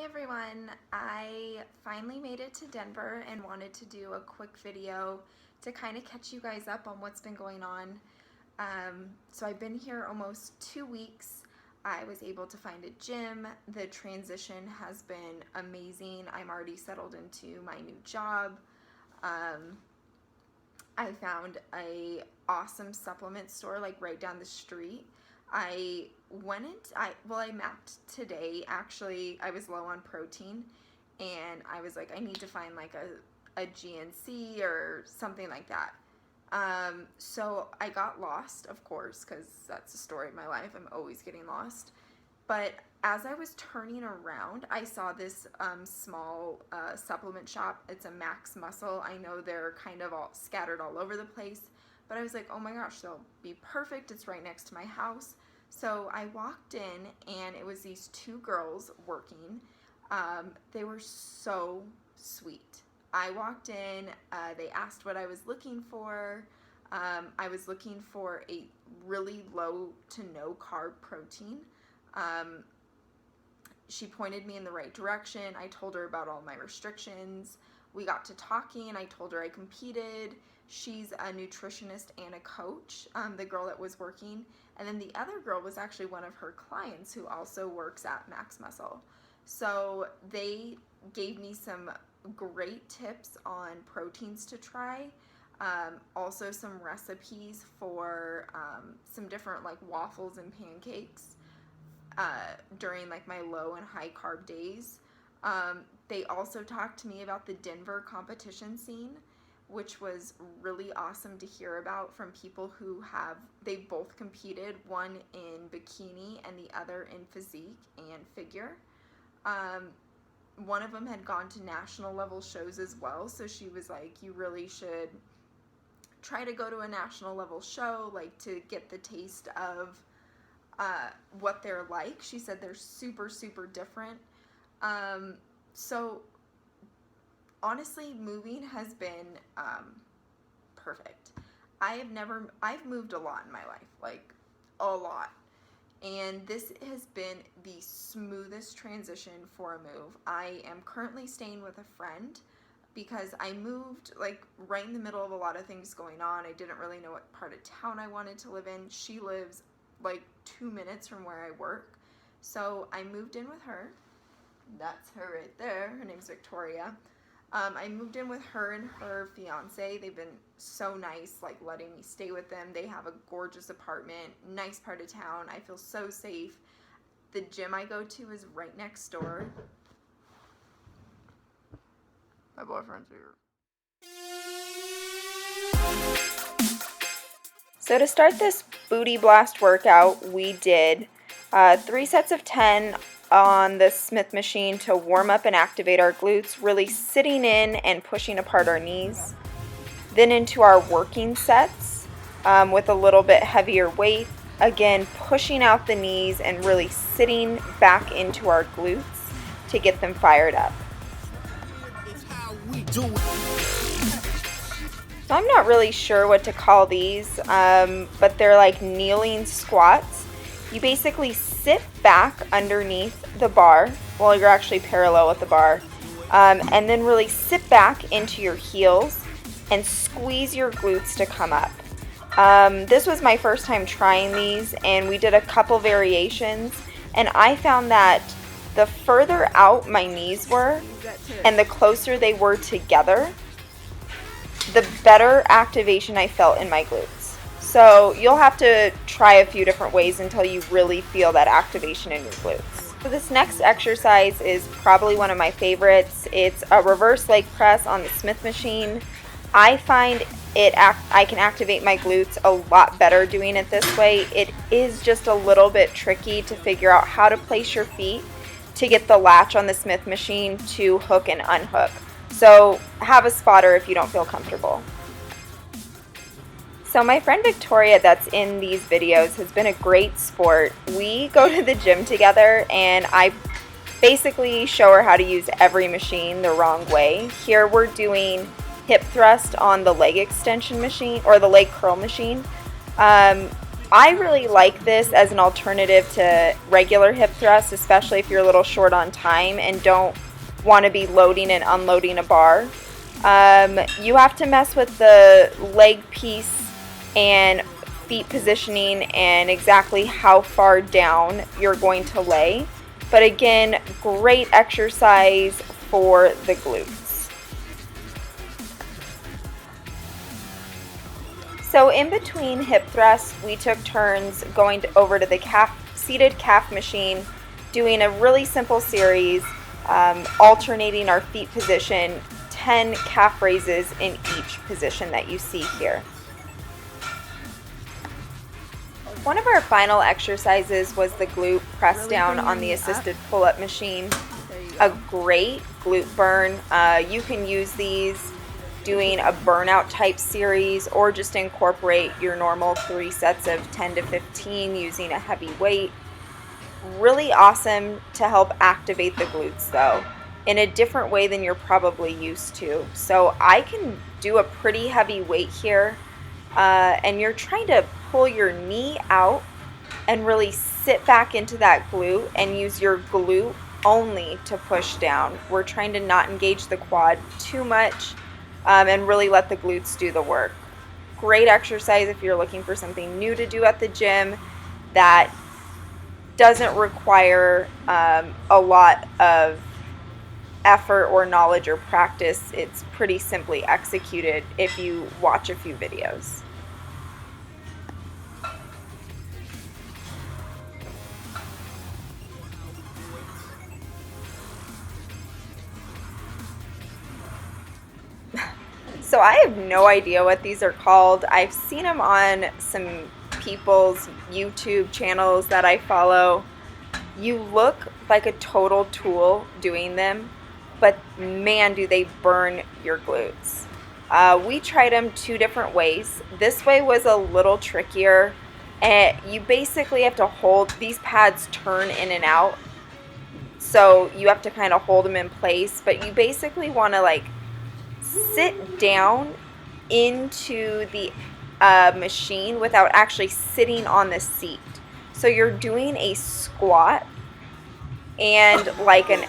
Hey everyone, I finally made it to Denver and wanted to do a quick video to kind of catch you guys up on what's been going on. So I've been here almost 2 weeks. I was able to find a gym. The transition has been amazing. I'm already settled into my new job. I found a awesome supplement store like right down the street. I mapped today. Actually, I was low on protein and I was like, I need to find like a GNC or something like that. So I got lost, of course, because that's the story of my life. I'm always getting lost. But as I was turning around, I saw this small supplement shop. It's a Max Muscle. I know they're kind of all scattered all over the place, but I was like, oh my gosh, they'll be perfect. It's right next to my house. So I walked in and it was these two girls working. They were so sweet. I walked in, they asked what I was looking for. I was looking for a really low to no carb protein. She pointed me in the right direction. I told her about all my restrictions. We got to talking. I told her I competed. She's a nutritionist and a coach, the girl that was working. And then the other girl was actually one of her clients who also works at Max Muscle. So they gave me some great tips on proteins to try. Also some recipes for some different like waffles and pancakes during like my low and high carb days. They also talked to me about the Denver competition scene, which was really awesome to hear about from people who they both competed, one in bikini and the other in physique and figure. One of them had gone to national level shows as well, so she was like, you really should try to go to a national level show, like to get the taste of what they're like. She said they're super, super different. So honestly, moving has been perfect. I've moved a lot in my life, like a lot. And this has been the smoothest transition for a move. I am currently staying with a friend because I moved like right in the middle of a lot of things going on. I didn't really know what part of town I wanted to live in. She lives like 2 minutes from where I work. So I moved in with her. That's her right there. Her name's Victoria. I moved in with her and her fiance. They've been so nice, like letting me stay with them. They have a gorgeous apartment, nice part of town. I feel so safe. The gym I go to is right next door. My boyfriend's here. So to start this booty blast workout, we did 3 sets of 10 on the Smith machine to warm up and activate our glutes, really sitting in and pushing apart our knees. Then into our working sets with a little bit heavier weight, again pushing out the knees and really sitting back into our glutes to get them fired up. So I'm not really sure what to call these, but they're like kneeling squats. You basically sit back underneath the bar, well, you're actually parallel with the bar, and then really sit back into your heels and squeeze your glutes to come up. This was my first time trying these, and we did a couple variations, and I found that the further out my knees were and the closer they were together, the better activation I felt in my glutes. So you'll have to try a few different ways until you really feel that activation in your glutes. So this next exercise is probably one of my favorites. It's a reverse leg press on the Smith machine. I find I can activate my glutes a lot better doing it this way. It is just a little bit tricky to figure out how to place your feet to get the latch on the Smith machine to hook and unhook. So have a spotter if you don't feel comfortable. So my friend Victoria that's in these videos has been a great sport. We go to the gym together and I basically show her how to use every machine the wrong way. Here we're doing hip thrust on the leg extension machine or the leg curl machine. I really like this as an alternative to regular hip thrusts, especially if you're a little short on time and don't want to be loading and unloading a bar. You have to mess with the leg piece and feet positioning and exactly how far down you're going to lay. But again, great exercise for the glutes. So in between hip thrusts, we took turns going over to the seated calf machine, doing a really simple series, alternating our feet position, 10 calf raises in each position that you see here. One of our final exercises was the glute press down on the assisted pull-up machine. A great glute burn. You can use these doing a burnout type series or just incorporate your normal 3 sets of 10 to 15 using a heavy weight. Really awesome to help activate the glutes though, in a different way than you're probably used to. So I can do a pretty heavy weight here, and you're trying to pull your knee out and really sit back into that glute and use your glute only to push down. We're trying to not engage the quad too much, and really let the glutes do the work. Great exercise if you're looking for something new to do at the gym that doesn't require a lot of effort or knowledge or practice. It's pretty simply executed if you watch a few videos. So I have no idea what these are called. I've seen them on some people's YouTube channels that I follow. You look like a total tool doing them, but man, do they burn your glutes. We tried them 2 different ways. This way was a little trickier, and you basically have to hold, these pads turn in and out, so you have to kind of hold them in place, but you basically want to like sit down into the machine without actually sitting on the seat. So you're doing a squat and like an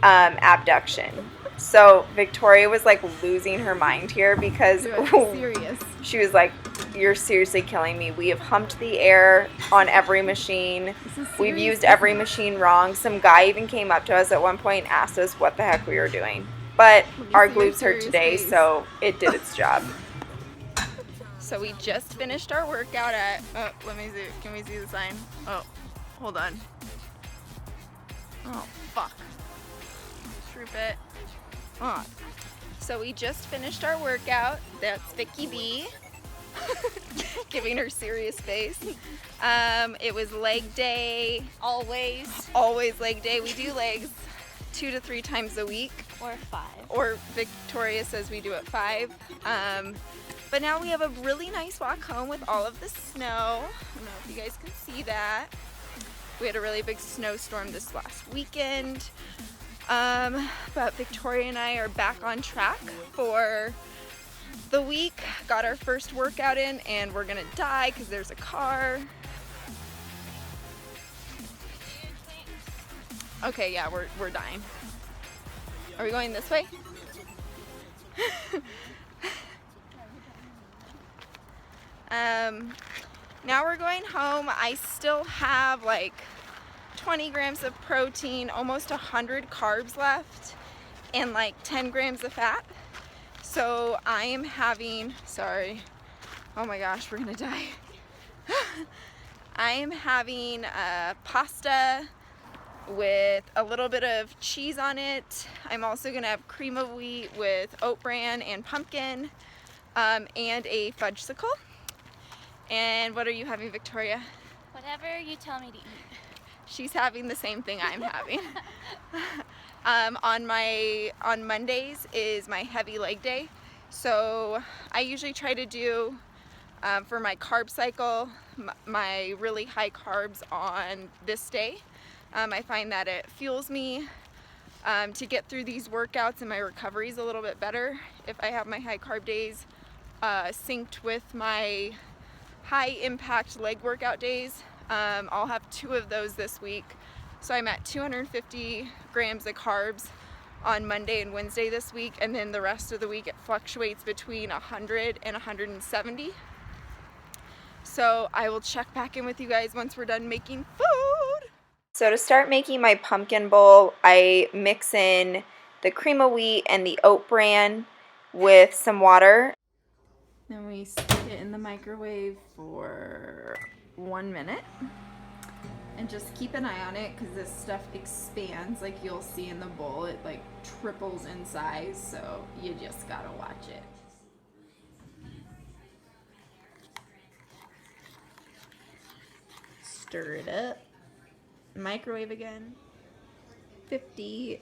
abduction. So Victoria was like losing her mind here because serious. She was like, "You're seriously killing me. We have humped the air on every machine. We've used every machine wrong." Some guy even came up to us at one point and asked us what the heck we were doing. But our glutes hurt today, so it did its job. So we just finished our workout at, let me see, can we see the sign? Oh, hold on. Oh, fuck. Troop it. Oh. So we just finished our workout. That's Vicky B. Giving her serious face. It was leg day. Always leg day. We do legs 2 to 3 times a week. Or 5. Or Victoria says we do it 5. But now we have a really nice walk home with all of the snow. I don't know if you guys can see that. We had a really big snowstorm this last weekend. But Victoria and I are back on track for the week. Got our first workout in, and we're gonna die because there's a car. Okay, yeah, we're dying. Are we going this way? Now we're going home. I still have like 20 grams of protein, almost 100 carbs left, and like 10 grams of fat. So I am having, sorry, oh my gosh, we're gonna die. I am having pasta with a little bit of cheese on it. I'm also gonna have cream of wheat with oat bran and pumpkin, and a fudgesicle. And what are you having, Victoria? Whatever you tell me to eat. She's having the same thing I'm having. On Mondays is my heavy leg day. So I usually try to do, for my carb cycle, my really high carbs on this day. I find that it fuels me to get through these workouts, and my recovery is a little bit better if I have my high carb days synced with my high impact leg workout days. I'll have 2 of those this week. So I'm at 250 grams of carbs on Monday and Wednesday this week, and then the rest of the week it fluctuates between 100 and 170. So I will check back in with you guys once we're done making food. So to start making my pumpkin bowl, I mix in the cream of wheat and the oat bran with some water. Then we stick it in the microwave for 1 minute. And just keep an eye on it because this stuff expands, like you'll see in the bowl. It like triples in size, so you just gotta watch it. Stir it up. Microwave again. 50